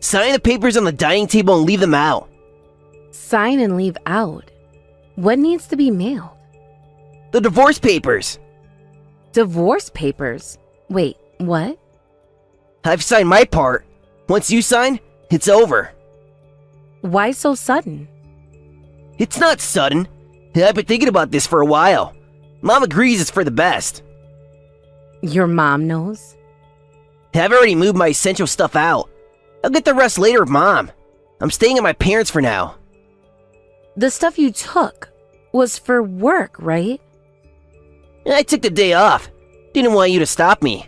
Sign the papers on the dining table and leave them out. Sign and leave out? What needs to be mailed? The divorce papers. Divorce papers? Wait, what? I've signed my part. Once you sign, it's over. Why so sudden? It's not sudden. I've been thinking about this for a while. Mom agrees it's for the best. Your mom knows? I've already moved my essential stuff out. I'll get the rest later with Mom. I'm staying at my parents' for now. The stuff you took was for work, right? I took the day off. Didn't want you to stop me.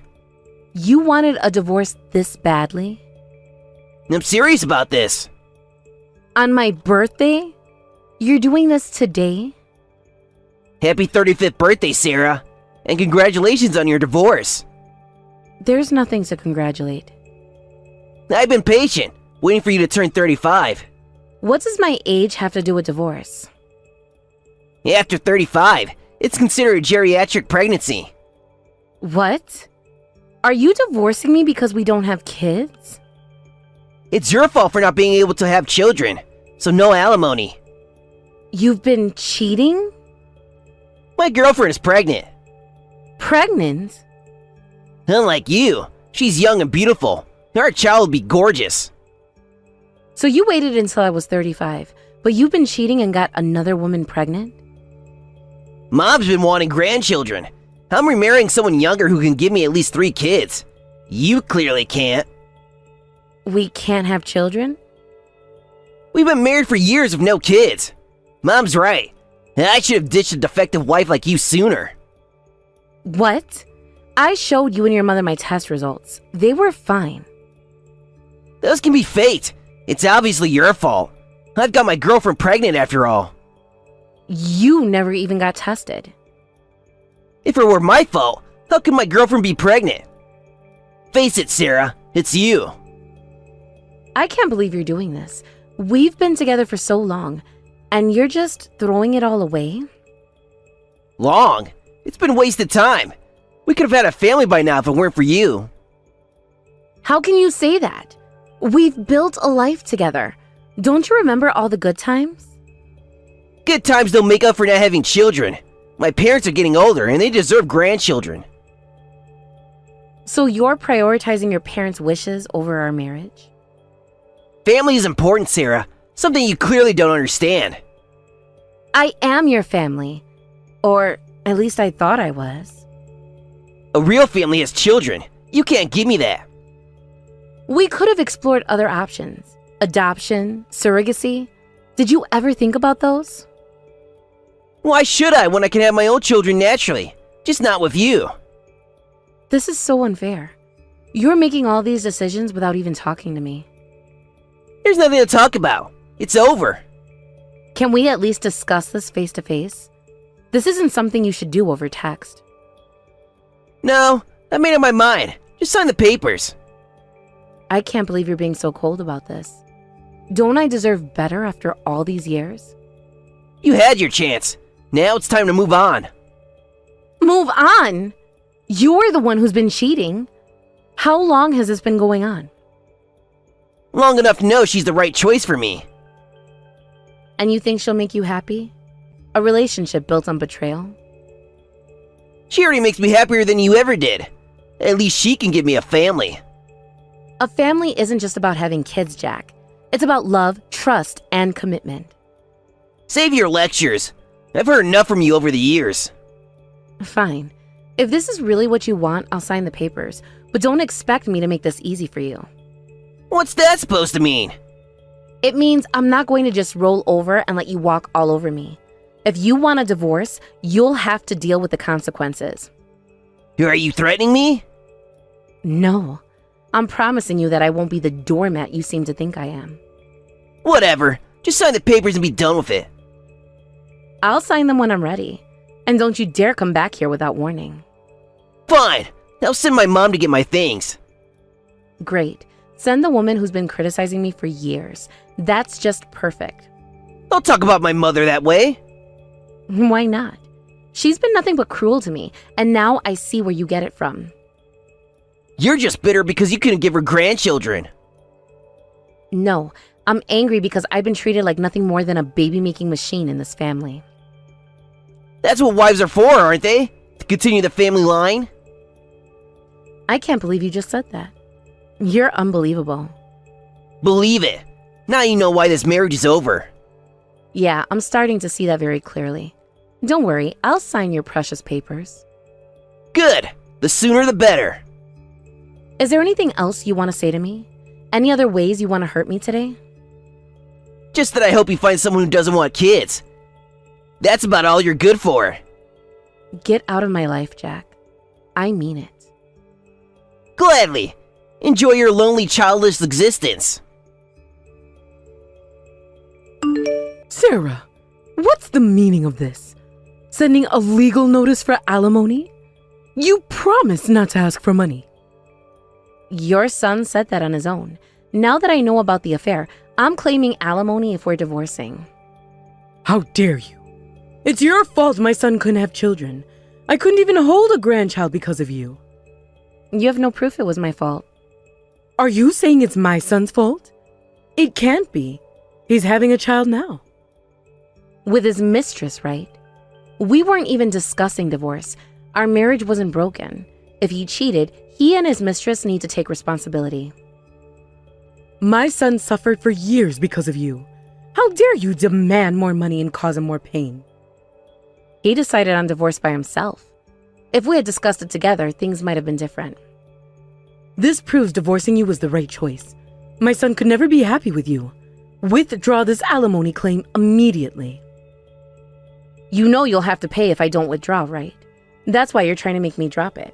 You wanted a divorce this badly? I'm serious about this. On my birthday? You're doing this today? Happy 35th birthday, Sarah. And congratulations on your divorce. There's nothing to congratulate. I've been patient, waiting for you to turn 35. What does my age have to do with divorce? After 35, it's considered a geriatric pregnancy. What? Are you divorcing me because we don't have kids? It's your fault for not being able to have children, so no alimony. You've been cheating? My girlfriend is pregnant. Pregnant? Unlike you, she's young and beautiful. Our child will be gorgeous. So you waited until I was 35, but you've been cheating and got another woman pregnant? Mom's been wanting grandchildren. I'm remarrying someone younger who can give me at least 3 kids. You clearly can't. We can't have children? We've been married for years with no kids. Mom's right. I should have ditched a defective wife like you sooner. What? I showed you and your mother my test results. They were fine. Those can be fate. It's obviously your fault. I've got my girlfriend pregnant after all. You never even got tested. If it were my fault, how could my girlfriend be pregnant? Face it, Sarah, it's you. I can't believe you're doing this. We've been together for so long, and you're just throwing it all away? Long? It's been wasted time. We could have had a family by now if it weren't for you. How can you say that? We've built a life together. Don't you remember all the good times? Good times don't make up for not having children. My parents are getting older and they deserve grandchildren. So you're prioritizing your parents' wishes over our marriage? Family is important, Sarah. Something you clearly don't understand. I am your family. Or at least I thought I was. A real family has children. You can't give me that. We could have explored other options. Adoption, surrogacy. Did you ever think about those? Why should I when I can have my own children naturally? Just not with you. This is so unfair. You're making all these decisions without even talking to me. There's nothing to talk about. It's over. Can we at least discuss this face to face? This isn't something you should do over text. No, I made up my mind. Just sign the papers. I can't believe you're being so cold about this. Don't I deserve better after all these years? You had your chance. Now it's time to move on. Move on? You're the one who's been cheating. How long has this been going on? Long enough to know she's the right choice for me. And you think she'll make you happy? A relationship built on betrayal? She already makes me happier than you ever did. At least she can give me a family. A family isn't just about having kids, Jack. It's about love, trust, and commitment. Save your lectures. I've heard enough from you over the years. Fine. If this is really what you want, I'll sign the papers. But don't expect me to make this easy for you. What's that supposed to mean? It means I'm not going to just roll over and let you walk all over me. If you want a divorce, you'll have to deal with the consequences. Are you threatening me? No. I'm promising you that I won't be the doormat you seem to think I am. Whatever. Just sign the papers and be done with it. I'll sign them when I'm ready. And don't you dare come back here without warning. Fine. I'll send my mom to get my things. Great. Send the woman who's been criticizing me for years. That's just perfect. Don't talk about my mother that way. Why not? She's been nothing but cruel to me, and now I see where you get it from. You're just bitter because you couldn't give her grandchildren. No, I'm angry because I've been treated like nothing more than a baby-making machine in this family. That's what wives are for, aren't they? To continue the family line? I can't believe you just said that. You're unbelievable. Believe it. Now you know why this marriage is over. Yeah, I'm starting to see that very clearly. Don't worry, I'll sign your precious papers. Good. The sooner the better. Is there anything else you want to say to me? Any other ways you want to hurt me today? Just that I hope you find someone who doesn't want kids. That's about all you're good for. Get out of my life, Jack. I mean it. Gladly. Enjoy your lonely, childless existence. Sarah, what's the meaning of this? Sending a legal notice for alimony? You promised not to ask for money. Your son said that on his own. Now that I know about the affair, I'm claiming alimony if we're divorcing. How dare you? It's your fault my son couldn't have children. I couldn't even hold a grandchild because of you. You have no proof it was my fault. Are you saying it's my son's fault? It can't be. He's having a child now. With his mistress, right? We weren't even discussing divorce. Our marriage wasn't broken. If he cheated, he and his mistress need to take responsibility. My son suffered for years because of you. How dare you demand more money and cause him more pain? He decided on divorce by himself. If we had discussed it together, things might have been different. This proves divorcing you was the right choice. My son could never be happy with you. Withdraw this alimony claim immediately. You know you'll have to pay if I don't withdraw, right? That's why you're trying to make me drop it.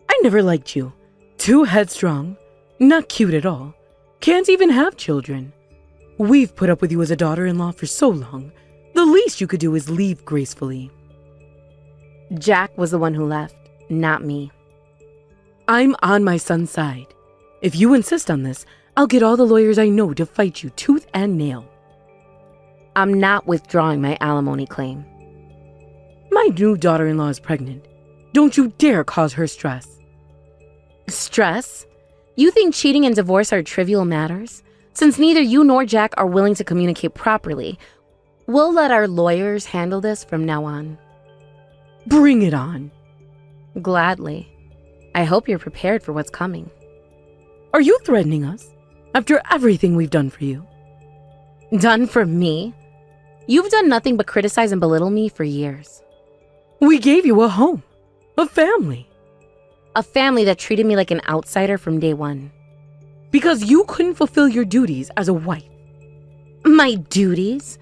I never liked you. Too headstrong. Not cute at all. Can't even have children. We've put up with you as a daughter-in-law for so long. The least you could do is leave gracefully. Jack was the one who left, not me. I'm on my son's side. If you insist on this, I'll get all the lawyers I know to fight you tooth and nail. I'm not withdrawing my alimony claim. My new daughter-in-law is pregnant. Don't you dare cause her stress. Stress? You think cheating and divorce are trivial matters? Since neither you nor Jack are willing to communicate properly, we'll let our lawyers handle this from now on. Bring it on. Gladly. I hope you're prepared for what's coming. Are you threatening us? After everything we've done for you? Done for me? You've done nothing but criticize and belittle me for years. We gave you a home, a family. A family that treated me like an outsider from day one. Because you couldn't fulfill your duties as a wife. My duties?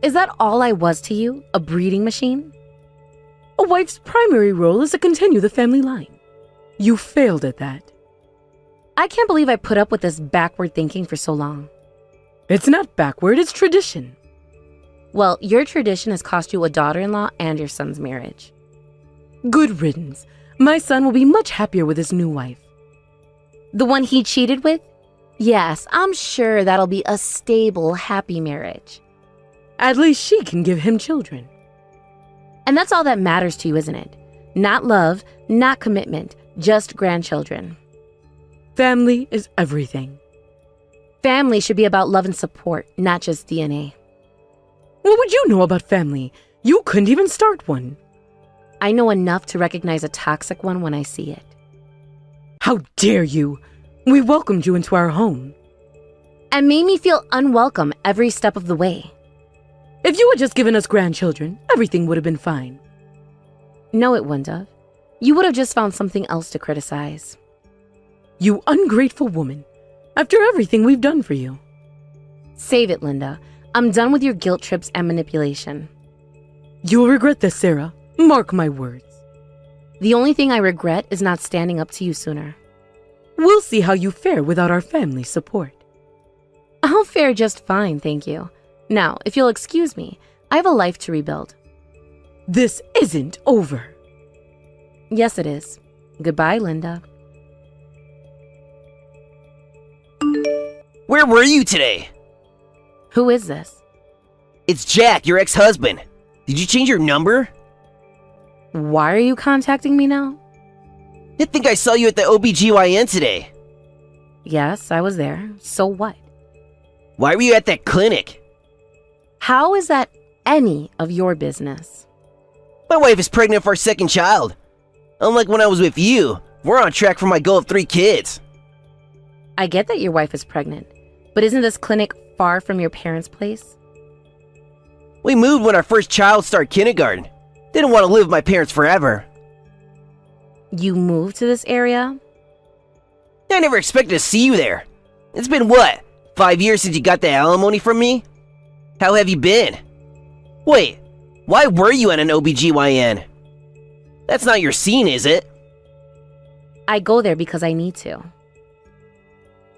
Is that all I was to you? A breeding machine? A wife's primary role is to continue the family line. You failed at that. I can't believe I put up with this backward thinking for so long. It's not backward, it's tradition. Well, your tradition has cost you a daughter-in-law and your son's marriage. Good riddance. My son will be much happier with his new wife. The one he cheated with? Yes, I'm sure that'll be a stable, happy marriage. At least she can give him children. And that's all that matters to you, isn't it? Not love, not commitment, just grandchildren. Family is everything. Family should be about love and support, not just DNA. What would you know about family? You couldn't even start one. I know enough to recognize a toxic one when I see it. How dare you? We welcomed you into our home. And made me feel unwelcome every step of the way. If you had just given us grandchildren, everything would have been fine. No, it wouldn't have. You would have just found something else to criticize. You ungrateful woman. After everything we've done for you. Save it, Linda. I'm done with your guilt trips and manipulation. You'll regret this, Sarah. Mark my words. The only thing I regret is not standing up to you sooner. We'll see how you fare without our family support. I'll fare just fine, thank you. Now, if you'll excuse me, I have a life to rebuild. This isn't over. Yes, it is. Goodbye, Linda. Where were you today? Who is this? It's Jack, your ex-husband. Did you change your number? Why are you contacting me now? I think I saw you at the OBGYN today. Yes, I was there. So what? Why were you at that clinic? How is that any of your business? My wife is pregnant for our second child. Unlike when I was with you, we're on track for my goal of 3 kids. I get that your wife is pregnant, but isn't this clinic far from your parents' place? We moved when our first child started kindergarten. Didn't want to live with my parents forever. You moved to this area? I never expected to see you there. It's been what, 5 years since you got the alimony from me? How have you been? Wait, why were you at an OBGYN? That's not your scene, is it? I go there because I need to.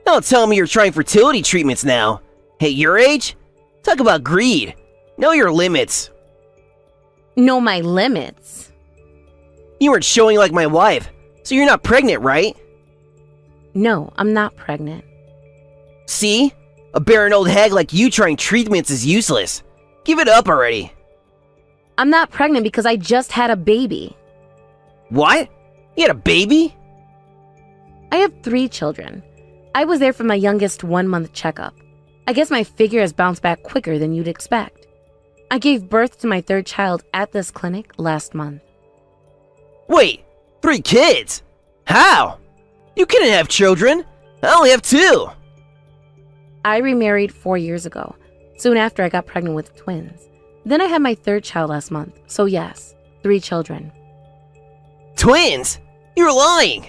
Don't tell me you're trying fertility treatments now. At your age? Talk about greed. Know your limits. Know my limits. You weren't showing like my wife, so you're not pregnant, right? No, I'm not pregnant. See? A barren old hag like you trying treatments is useless. Give it up already. I'm not pregnant because I just had a baby. What? You had a baby? I have 3 children. I was there for my youngest 1-month checkup. I guess my figure has bounced back quicker than you'd expect. I gave birth to my 3rd child at this clinic last month. Wait, 3 kids? How? You couldn't have children. I only have 2. I remarried 4 years ago, soon after I got pregnant with twins. Then I had my 3rd child last month, so yes, 3 children. Twins? You're lying.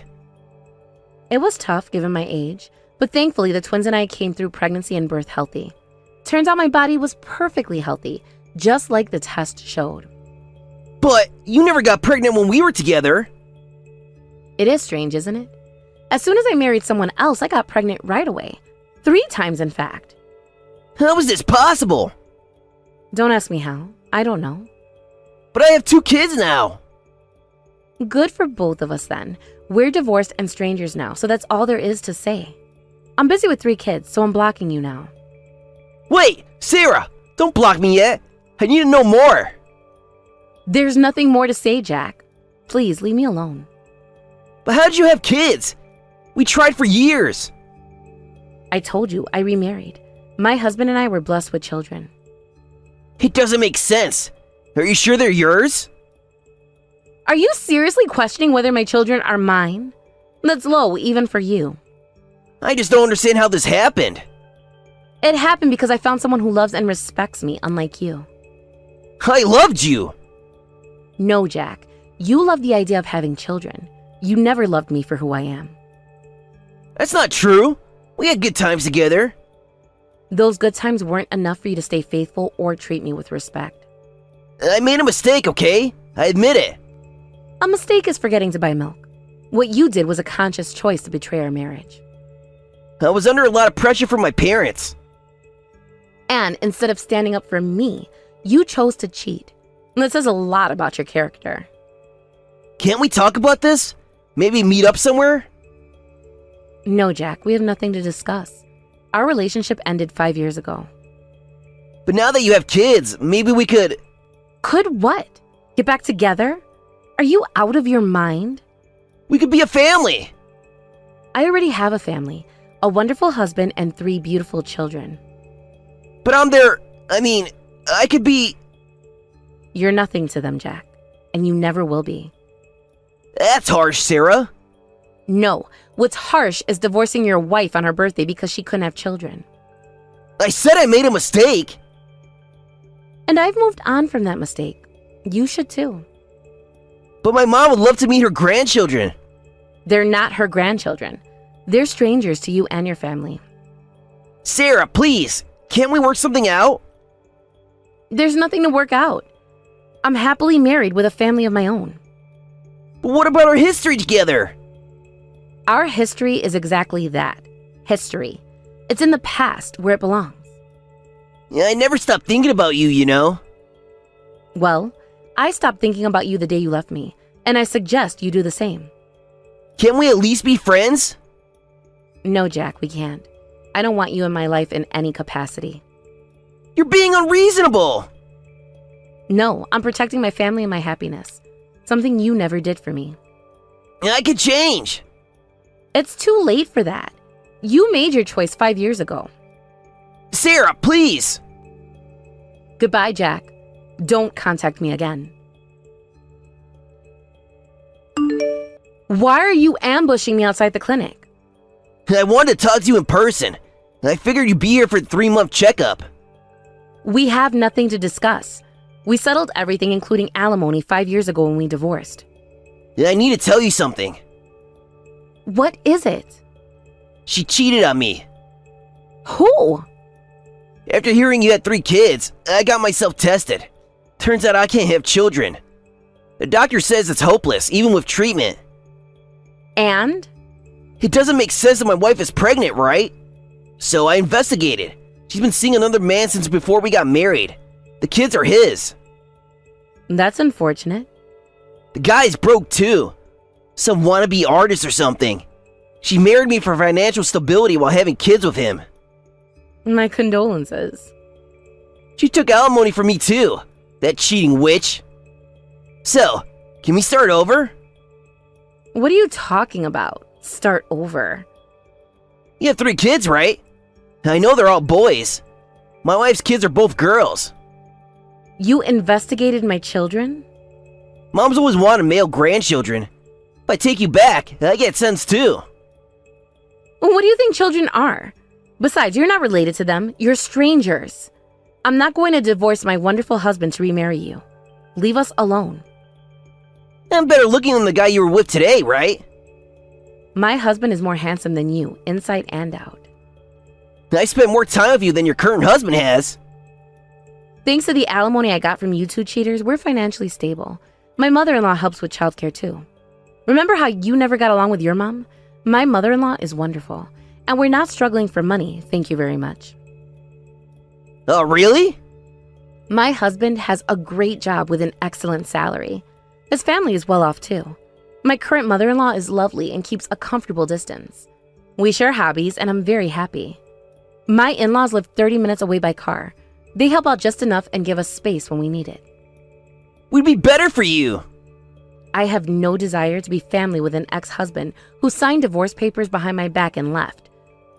It was tough given my age, but thankfully the twins and I came through pregnancy and birth healthy. Turns out my body was perfectly healthy, just like the test showed. But you never got pregnant when we were together. It is strange, isn't it? As soon as I married someone else, I got pregnant right away. 3 times, in fact. How is this possible? Don't ask me how. I don't know. But I have 2 kids now. Good for both of us then. We're divorced and strangers now, so that's all there is to say. I'm busy with 3 kids, so I'm blocking you now. Wait, Sarah, don't block me yet. I need to know more. There's nothing more to say, Jack. Please, leave me alone. But how did you have kids? We tried for years. I told you, I remarried. My husband and I were blessed with children. It doesn't make sense. Are you sure they're yours? Are you seriously questioning whether my children are mine? That's low, even for you. I just don't understand how this happened. It happened because I found someone who loves and respects me, unlike you. I loved you. No, Jack. You love the idea of having children. You never loved me for who I am. That's not true. We had good times together. Those good times weren't enough for you to stay faithful or treat me with respect. I made a mistake, okay? I admit it. A mistake is forgetting to buy milk. What you did was a conscious choice to betray our marriage. I was under a lot of pressure from my parents. And instead of standing up for me, you chose to cheat. That says a lot about your character. Can't we talk about this? Maybe meet up somewhere? No, Jack, we have nothing to discuss. Our relationship ended 5 years ago. But now that you have kids, maybe we could... Could what? Get back together? Are you out of your mind? We could be a family. I already have a family, a wonderful husband, and 3 beautiful children. But I could be... You're nothing to them, Jack, and you never will be. That's harsh, Sarah. No, what's harsh is divorcing your wife on her birthday because she couldn't have children. I said I made a mistake. And I've moved on from that mistake. You should too. But my mom would love to meet her grandchildren. They're not her grandchildren. They're strangers to you and your family. Sarah, please, can't we work something out? There's nothing to work out. I'm happily married with a family of my own. But what about our history together? Our history is exactly that. History. It's in the past where it belongs. Yeah, I never stopped thinking about you, you know? Well, I stopped thinking about you the day you left me, and I suggest you do the same. Can't we at least be friends? No, Jack, we can't. I don't want you in my life in any capacity. You're being unreasonable. No, I'm protecting my family and my happiness. Something you never did for me. I could change. It's too late for that. You made your choice 5 years ago. Sarah, please! Goodbye, Jack. Don't contact me again. Why are you ambushing me outside the clinic? I wanted to talk to you in person. I figured you'd be here for the 3-month checkup. We have nothing to discuss. We settled everything, including alimony, 5 years ago when we divorced. I need to tell you something. What is it? She cheated on me. Who? After hearing you had 3 kids, I got myself tested. Turns out I can't have children. The doctor says it's hopeless, even with treatment. And? It doesn't make sense that my wife is pregnant, right? So I investigated. She's been seeing another man since before we got married. The kids are his. That's unfortunate. The guy's broke too. Some wannabe artist or something. She married me for financial stability while having kids with him. My condolences. She took alimony from me too. That cheating witch. So, can we start over? What are you talking about? Start over. You have 3 kids, right? I know they're all boys. My wife's kids are both girls. You investigated my children? Mom's always wanted male grandchildren. If I take you back, I get sense too. What do you think children are? Besides, you're not related to them. You're strangers. I'm not going to divorce my wonderful husband to remarry you. Leave us alone. I'm better looking than the guy you were with today, right? My husband is more handsome than you, inside and out. I spent more time with you than your current husband has. Thanks to the alimony I got from you 2 cheaters, we're financially stable. My mother-in-law helps with childcare too. Remember how you never got along with your mom? My mother-in-law is wonderful, and we're not struggling for money, thank you very much. Oh, really? My husband has a great job with an excellent salary. His family is well off too. My current mother-in-law is lovely and keeps a comfortable distance. We share hobbies, and I'm very happy. My in-laws live 30 minutes away by car. They help out just enough and give us space when we need it. We'd be better for you. I have no desire to be family with an ex-husband who signed divorce papers behind my back and left,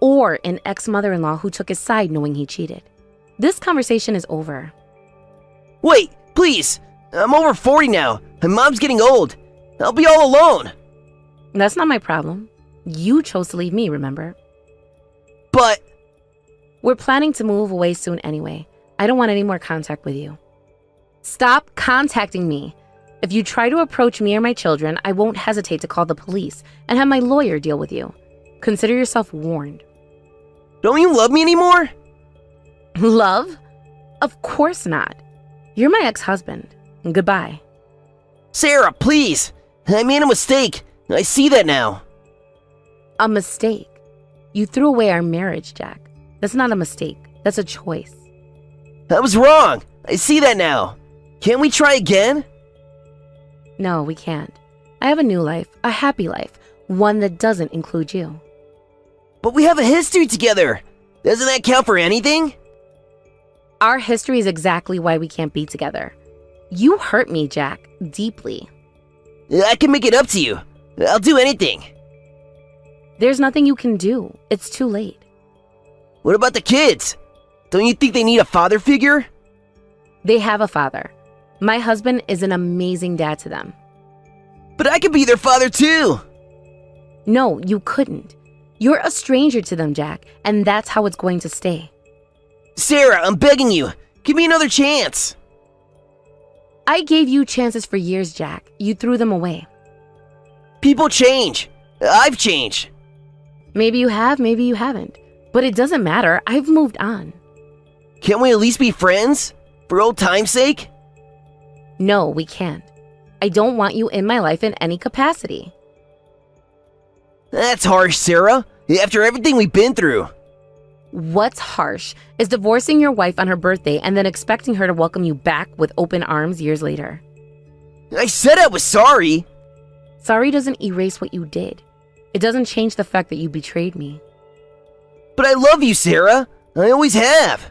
or an ex-mother-in-law who took his side knowing he cheated. This conversation is over. Wait, please. I'm over 40 now, and Mom's getting old. I'll be all alone. That's not my problem. You chose to leave me, remember? But... We're planning to move away soon anyway. I don't want any more contact with you. Stop contacting me. If you try to approach me or my children, I won't hesitate to call the police and have my lawyer deal with you. Consider yourself warned. Don't you love me anymore? Love? Of course not. You're my ex-husband. Goodbye. Sarah, please. I made a mistake. I see that now. A mistake? You threw away our marriage, Jack. That's not a mistake. That's a choice. I was wrong. I see that now. Can't we try again? No, we can't. I have a new life, a happy life, one that doesn't include you. But we have a history together. Doesn't that count for anything? Our history is exactly why we can't be together. You hurt me, Jack, deeply. I can make it up to you. I'll do anything. There's nothing you can do. It's too late. What about the kids? Don't you think they need a father figure? They have a father. My husband is an amazing dad to them. But I could be their father too. No, you couldn't. You're a stranger to them, Jack, and that's how it's going to stay. Sarah, I'm begging you. Give me another chance. I gave you chances for years, Jack. You threw them away. People change. I've changed. Maybe you have, maybe you haven't. But it doesn't matter. I've moved on. Can't we at least be friends? For old time's sake? No, we can't. I don't want you in my life in any capacity. That's harsh, Sarah. After everything we've been through. What's harsh is divorcing your wife on her birthday and then expecting her to welcome you back with open arms years later. I said I was sorry. Sorry doesn't erase what you did. It doesn't change the fact that you betrayed me. But I love you, Sarah. I always have.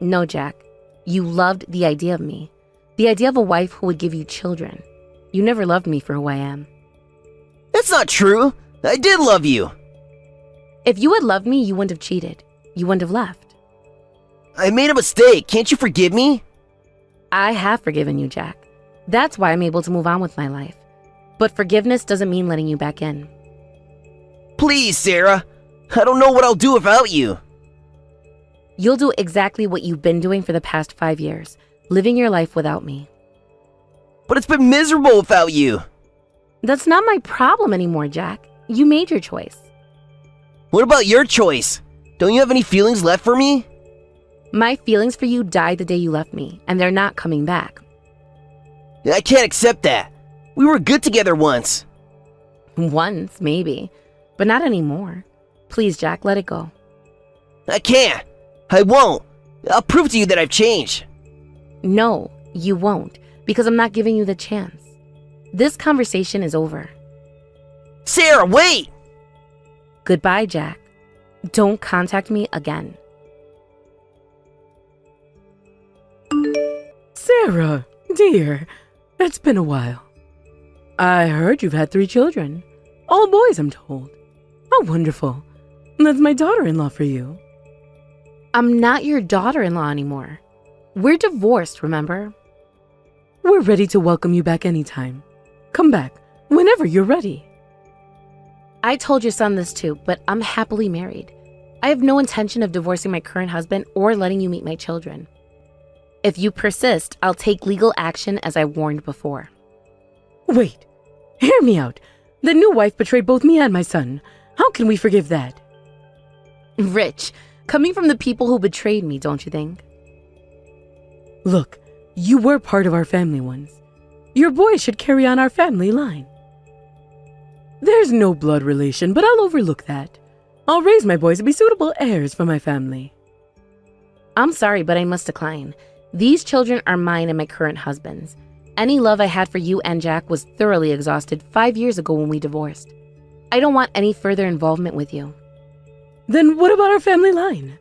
No, Jack. You loved the idea of me. The idea of a wife who would give you children. You never loved me for who I am. That's not true. I did love you. If you had loved me, you wouldn't have cheated. You wouldn't have left. I made a mistake. Can't you forgive me? I have forgiven you, Jack. That's why I'm able to move on with my life. But forgiveness doesn't mean letting you back in. Please, Sarah. I don't know what I'll do without you. You'll do exactly what you've been doing for the past 5 years, living your life without me. But it's been miserable without you. That's not my problem anymore, Jack. You made your choice. What about your choice? Don't you have any feelings left for me? My feelings for you died the day you left me, and they're not coming back. I can't accept that. We were good together once. Once, maybe, but not anymore. Please, Jack, let it go. I can't. I won't. I'll prove to you that I've changed. No, you won't, because I'm not giving you the chance. This conversation is over. Sarah, wait! Goodbye, Jack. Don't contact me again. Sarah, dear, it's been a while. I heard you've had 3 children. All boys, I'm told. How wonderful. That's my daughter-in-law for you. I'm not your daughter-in-law anymore. We're divorced, remember? We're ready to welcome you back anytime. Come back whenever you're ready. I told your son this too, but I'm happily married. I have no intention of divorcing my current husband or letting you meet my children. If you persist, I'll take legal action as I warned before. Wait, hear me out. The new wife betrayed both me and my son. How can we forgive that? Rich, coming from the people who betrayed me, don't you think? Look, you were part of our family once. Your boys should carry on our family line. There's no blood relation, but I'll overlook that. I'll raise my boys to be suitable heirs for my family. I'm sorry, but I must decline. These children are mine and my current husband's. Any love I had for you and Jack was thoroughly exhausted 5 years ago when we divorced. I don't want any further involvement with you. Then what about our family line?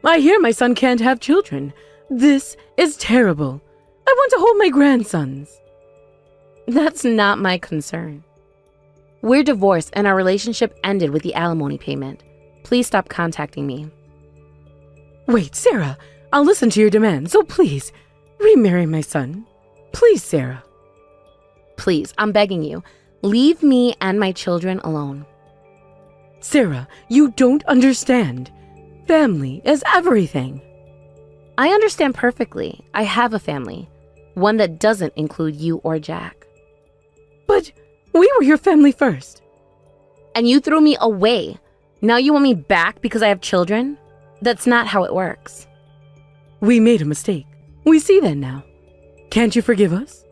I hear my son can't have children. This is terrible. I want to hold my grandsons. That's not my concern. We're divorced and our relationship ended with the alimony payment. Please stop contacting me. Wait, Sarah, I'll listen to your demands, so please, remarry my son. Please, Sarah. Please, I'm begging you. Leave me and my children alone. Sarah, you don't understand. Family is everything. I understand perfectly. I have a family. One that doesn't include you or Jack. But we were your family first. And you threw me away. Now you want me back because I have children? That's not how it works. We made a mistake. We see that now. Can't you forgive us?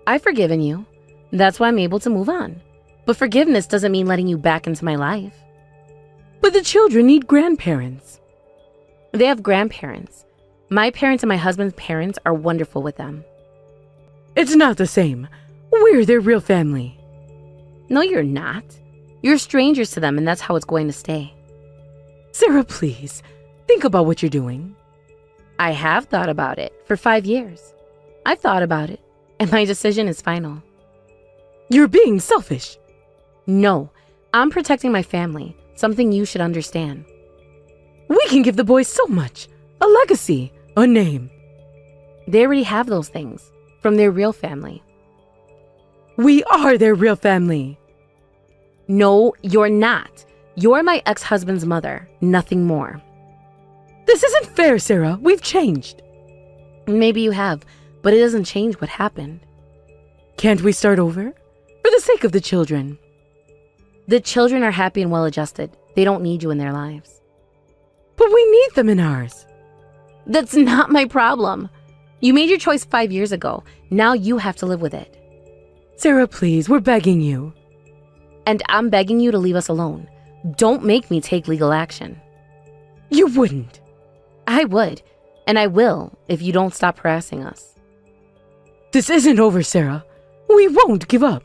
I've forgiven you. That's why I'm able to move on. But forgiveness doesn't mean letting you back into my life. But the children need grandparents. They have grandparents. My parents and my husband's parents are wonderful with them. It's not the same. We're their real family. No, you're not. You're strangers to them, and that's how it's going to stay. Sarah, please, think about what you're doing. I have thought about it for 5 years. I've thought about it, and my decision is final. You're being selfish. No, I'm protecting my family, something you should understand. We can give the boys so much. A legacy, a name. They already have those things from their real family. We are their real family. No, you're not. You're my ex-husband's mother, nothing more. This isn't fair, Sarah. We've changed. Maybe you have, but it doesn't change what happened. Can't we start over? For the sake of the children. The children are happy and well-adjusted. They don't need you in their lives. But we need them in ours. That's not my problem. You made your choice 5 years ago. Now you have to live with it. Sarah, please, we're begging you. And I'm begging you to leave us alone. Don't make me take legal action. You wouldn't. I would, and I will if you don't stop harassing us. This isn't over, Sarah. We won't give up.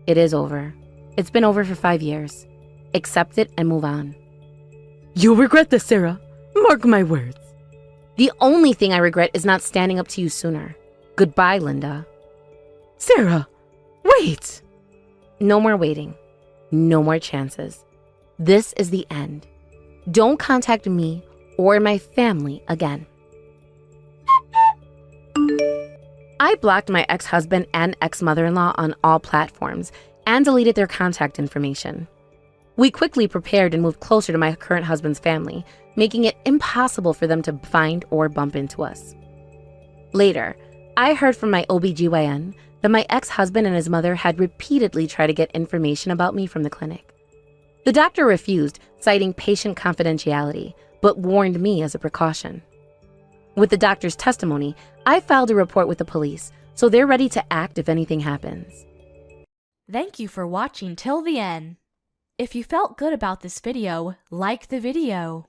It is over. It's been over for 5 years. Accept it and move on. You'll regret this, Sarah. Mark my words. The only thing I regret is not standing up to you sooner. Goodbye, Linda. Sarah, wait! No more waiting. No more chances. This is the end. Don't contact me or my family again. I blocked my ex-husband and ex-mother-in-law on all platforms and deleted their contact information. We quickly prepared and moved closer to my current husband's family, making it impossible for them to find or bump into us. Later, I heard from my OBGYN that my ex-husband and his mother had repeatedly tried to get information about me from the clinic. The doctor refused, citing patient confidentiality, but warned me as a precaution. With the doctor's testimony, I filed a report with the police, so they're ready to act if anything happens. Thank you for watching till the end. If you felt good about this video, like the video.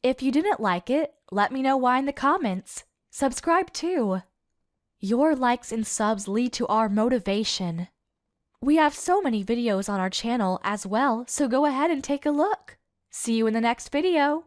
If you didn't like it, let me know why in the comments. Subscribe too. Your likes and subs lead to our motivation. We have so many videos on our channel as well, so go ahead and take a look. See you in the next video.